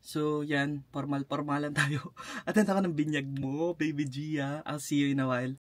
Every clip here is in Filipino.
So, yan. Formal-formalan tayo. Attend ako ng binyag mo, baby Gia. I'll see you in a while.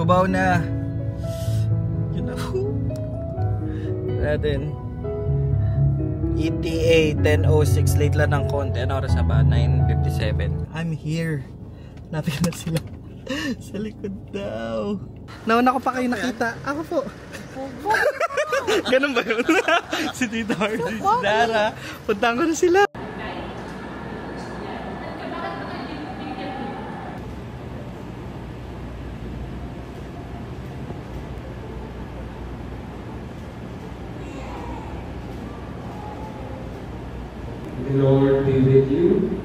Cubao na. Yun na po. Natin. ETA 10:06. Late lang ng konti. Ano oras na ba? 9:57. I'm here. Napin na sila. Sa likod daw. Nauna ko pa kayo nakita. Ako po. Ganun ba yun? Si Tita Hardy, si Dara. Puntahan ko na sila. The Lord be with you.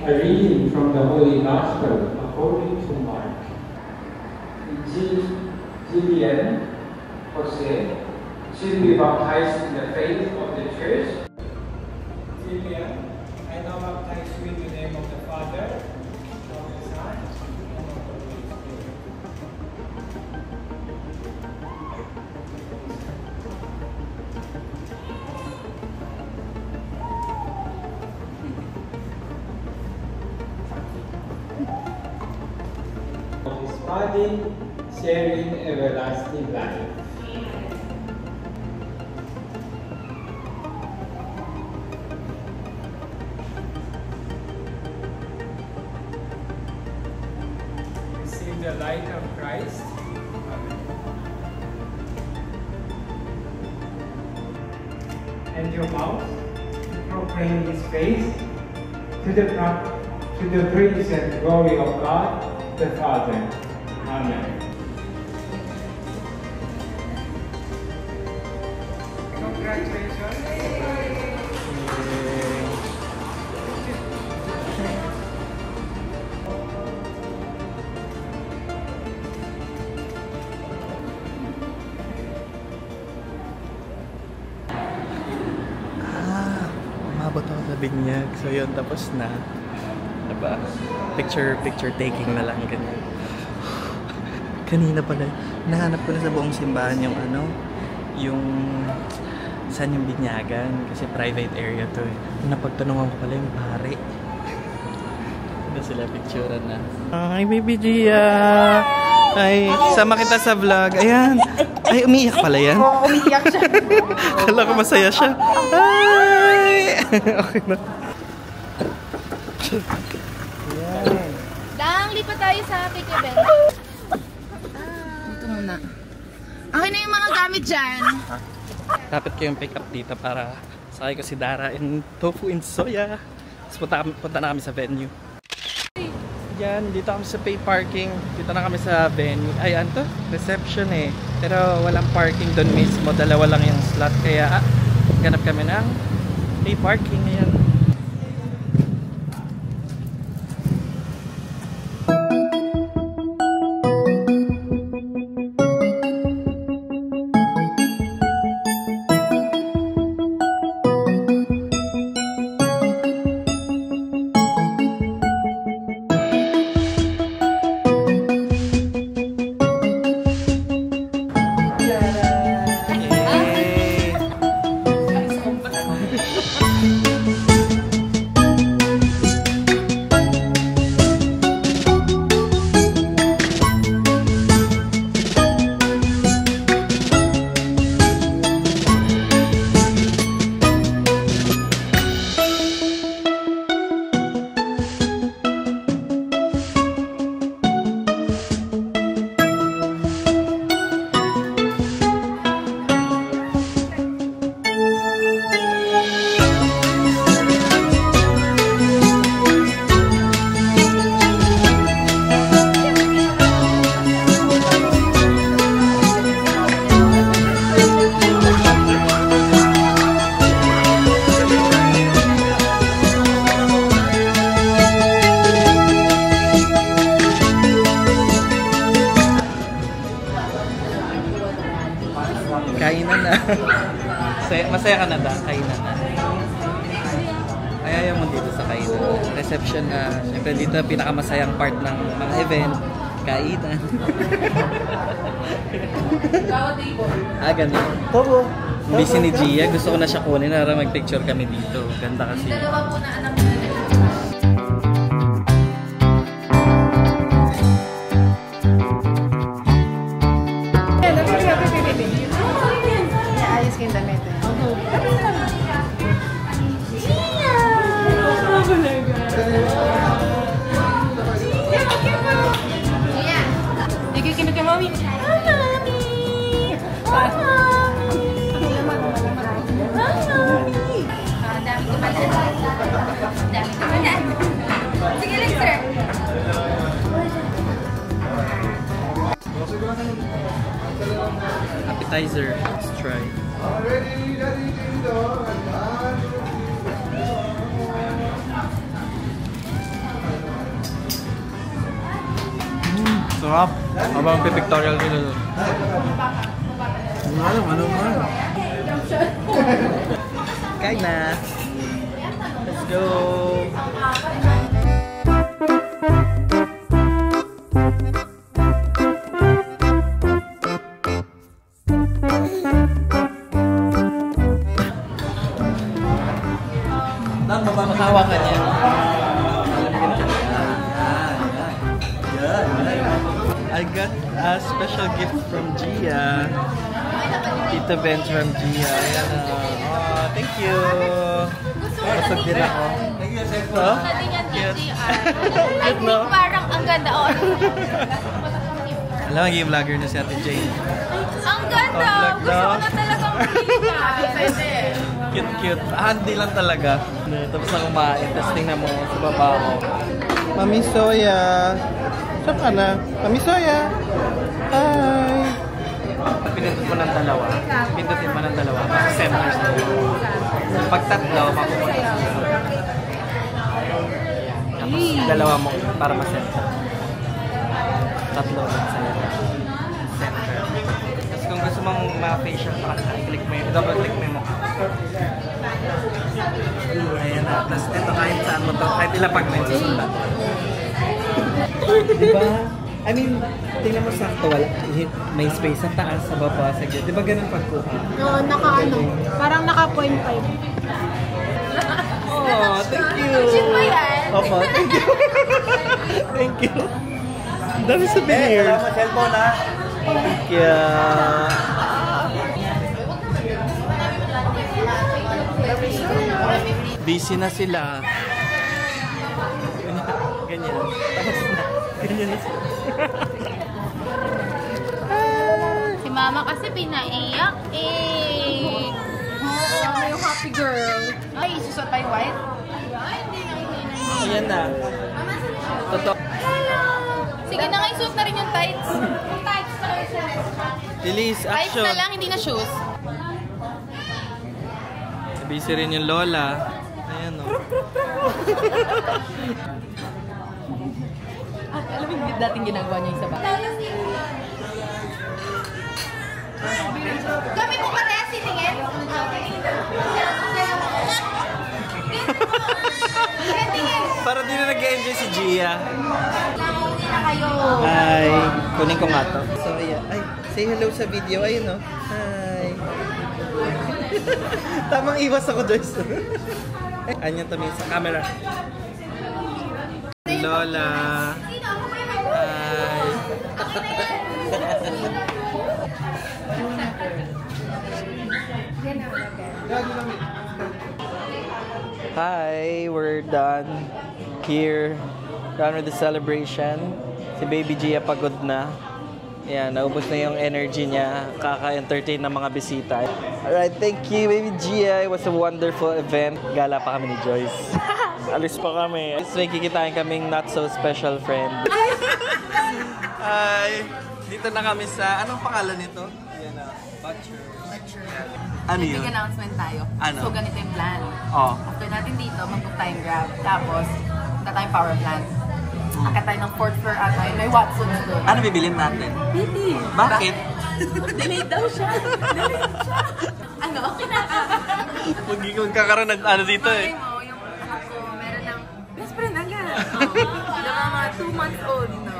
A reading from the Holy Gospel according to Mark. Julian Jose should be baptized in the faith of the Church. Julian, I now baptize you in the name of the Father, of the Son, and of the Holy Spirit. Body, sharing everlasting life. Receive the light of Christ. Amen. And your mouth proclaim His praise to the praise and glory of God the Father. Amen. Congratulations. Umabot ako sa binyag. So yun, tapos na. Diba? Picture taking na lang ganyan. Kanina pala, nahanap ko na sa buong simbahan yung ano, yung saan yung binyagan, kasi private area to eh. Napagtanungan ko pala yung pare. Ano sila picturean na. Hi baby Gia! Ay, sama kita sa vlog. Ayan! Ay, umiiyak pala yan. Oo, umiiyak siya. Kala ko masaya siya. Ay! Okay na. Yan. Dang, lipat tayo sa Pick Event. Dito muna. Okay na yung mga gamit dyan. Dapat kayong pick up dito para sakay ko si Dara in Tofu and Soya. Tapos punta na kami sa venue. Yan, dito kami sa pay parking. Dito na kami sa venue. Ay, ano to? Reception eh. Pero walang parking doon mismo. Dalawa lang yung slot. Kaya ganap kami ng pay parking. Ayan. Kainan na. Masaya ka na ba? Kainan na. Ayaw mo dito sa kainan. Reception na. Siyempre dito pinakamasayang part ng mga event. Kainan. Ganun. Busy ni Gia. Gusto ko na siya kunin para mag-picture kami dito. Ganda kasi. Dalawa po na anak na. Ayos kayong damit eh. Nagikinig kay Mami. Sige lang, sir. Appetizer. Let's try. Sarap. Habang pipictorial nila doon. Ano? Kain na. Let's go. Makahawa ka niya. I got a special gift from Gia. Tita Benz from Gia. Ayan na. Oh, thank you. Masag din ako. Thank you, Sefo. Cute. I think parang ang ganda. Alam, magiging vlogger na si Ate Jane. Ang ganda! Gusto ko na talagang makita. Cute. Handy lang talaga. Tapos na kumain. Tapos tingnan mo sa baba ko. Mami Soya. Saan ka na? Mami Soya. Hi! Pinindot mo ng dalawa. Pindutin mo ng dalawa. Kasi centers na. Pag tatlo, mapupunta. Tapos dalawa mo para ma-center. Tatlo rin sa'yo. Center. Tapos kung gusto mong ma-facial pa, i-click mo yung, double-click mo yung mukha. Ayan na. Tapos ito kahit saan mo to, kahit ilapag mo yung susundan. Diba? I mean, tingnan mo sakto, may space sa taas, sa baba, sa gilid. Diba ganun pagkuha? Oo, parang naka 0.5. Oh, thank you! Legit ba yan? Opo, thank you! Thank you! Ang dami souvenirs. Salamat, cellphone ha! Thank you! Busy na sila. Ganyan. Tapos na. Ganyan na sila. Si Mama kasi pinaiyak eh. Oo, yung happy girl. Ay, isusot pa yung white? Ayan na. Totoo. Sige na nga, isuot na rin yung tights. Yung tights na lang siya. Release, Tights action. na lang, hindi na shoes. Busy rin yung lola. Ayan o. Alam mo yung dating ginagawa niya yung sabat. Kami po ba tayo sitingin? Para di na nag-enjoy si Gia. Hindi na kayo. Hi. Kunin ko nga to. So, ayan. Ay, say hello sa video. Ayun o. Hi. Tamang iwas ako, Joyce. Anyan tumingin sa camera. Lola. Hi. Hi, we're done here. Done with the celebration. Si Baby Gia pagod na. Yan, naubos na yung energy niya. Kaka-entertain ng mga bisita. Alright, thank you, Baby Gia. It was a wonderful event. Gala pa kami ni Joyce. Alis pa kami. Tapos may kikitain kaming not so special friend. Hi! Dito na kami sa... Anong pangalan nito? Yan na. Butcher. Ano yun? Big announcement tayo. Ano? So, ganito yung plan. Oh. After natin dito, mag-book tayong Grab. Tapos, punta tayong power plant. Akit tayo ng 4th floor at may Watson's doon. Ano bibilin natin? Hindi. Bakit? Delayed daw siya. Ano? Magkakaroon ng ano dito eh. Mo, yung ako, meron ng best friend agad. Yung mga 2 months old, no?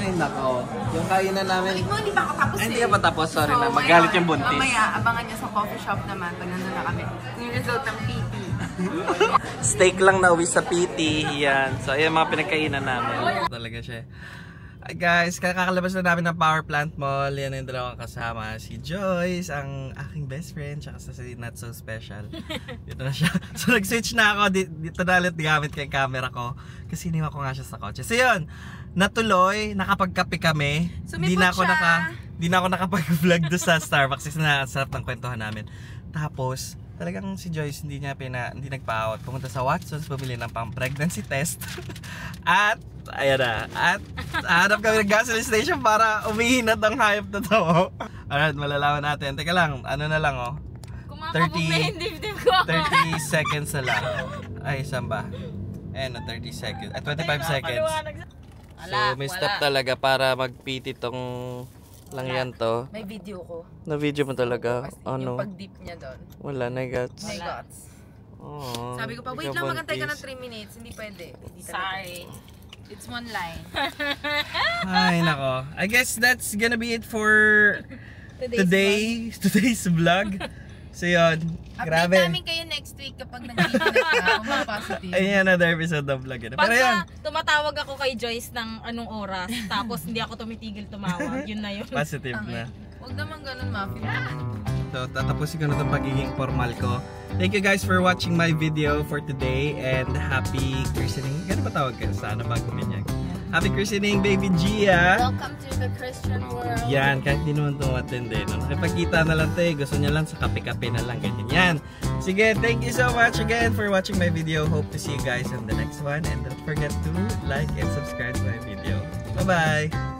Ay, nako. Yung kainan namin. Balik mo, hindi pa ako tapos Ay, hindi ka pa tapos. Sorry na. Magalit yung buntis. Mamaya, abangan niyo sa coffee shop naman pag nandun na kami. Yung result ng PT. Steak lang na uwi sa PT. Yan. So, ayan mga pinagkainan namin. Talaga siya. Hi guys, kakalabas na namin ng Power Plant Mall. Yan yung dalawang kasama. Si Joyce, ang aking best friend, tsaka si Not So Special. Dito na siya. So nag-switch na ako. Dito na ulit gamit ko yung camera ko. Kasi iniwan ko nga siya sa kotse. So yun, natuloy, nakapagkape kami. Di na ako nakapag-vlog doon sa Starbucks. Kasi nasarap ng kwentuhan namin. Tapos, talagang si Joyce hindi nagpa-out. Pumunta sa Watson's, bumili ng pang-pregnancy test. At ayan na. At hanap kami ng gasoline station para umihinat ang hayop na to. Alright, malalaman natin. Teka lang, ano na lang oh. 30 seconds na lang. Ay, saan ba? Ayan, 30 seconds. 25 seconds. So, may stop talaga para mag-PT tong lang yan to. May video ko. Na-video mo talaga? Ano? Yung pag-dip niya doon. Wala, nagats. May guts. Oh, Sabi ko pa, wait lang, magantay ka ng 3 minutes. Hindi pwede. Sorry. It's 1 line. Ay, nako. I guess that's gonna be it for today's vlog. So yun, grabe. Update namin kayo next week kapag nag-video na siya. Mga positive. Ayun, another episode ng vlog yun. Pero yun, Tumatawag ako kay Joyce ng anong oras, tapos hindi ako tumitigil tumawag, yun na yun. positive na. Huwag naman ganun, Muffin. So, tatapusin ko na itong pagiging formal ko. Thank you guys for watching my video for today and happy christening. Gano'n ba tawag kayo? Sana bago ganyan. Happy christening, baby Gia! Welcome to the Christian world. Yan, kahit di naman tumatindi. No? Nakipagkita na lang tayo. Gusto niya lang sa kape-kape na lang. Ganyan yan. Sige, thank you so much again for watching my video. Hope to see you guys in the next one. And don't forget to like and subscribe to my video. Bye-bye!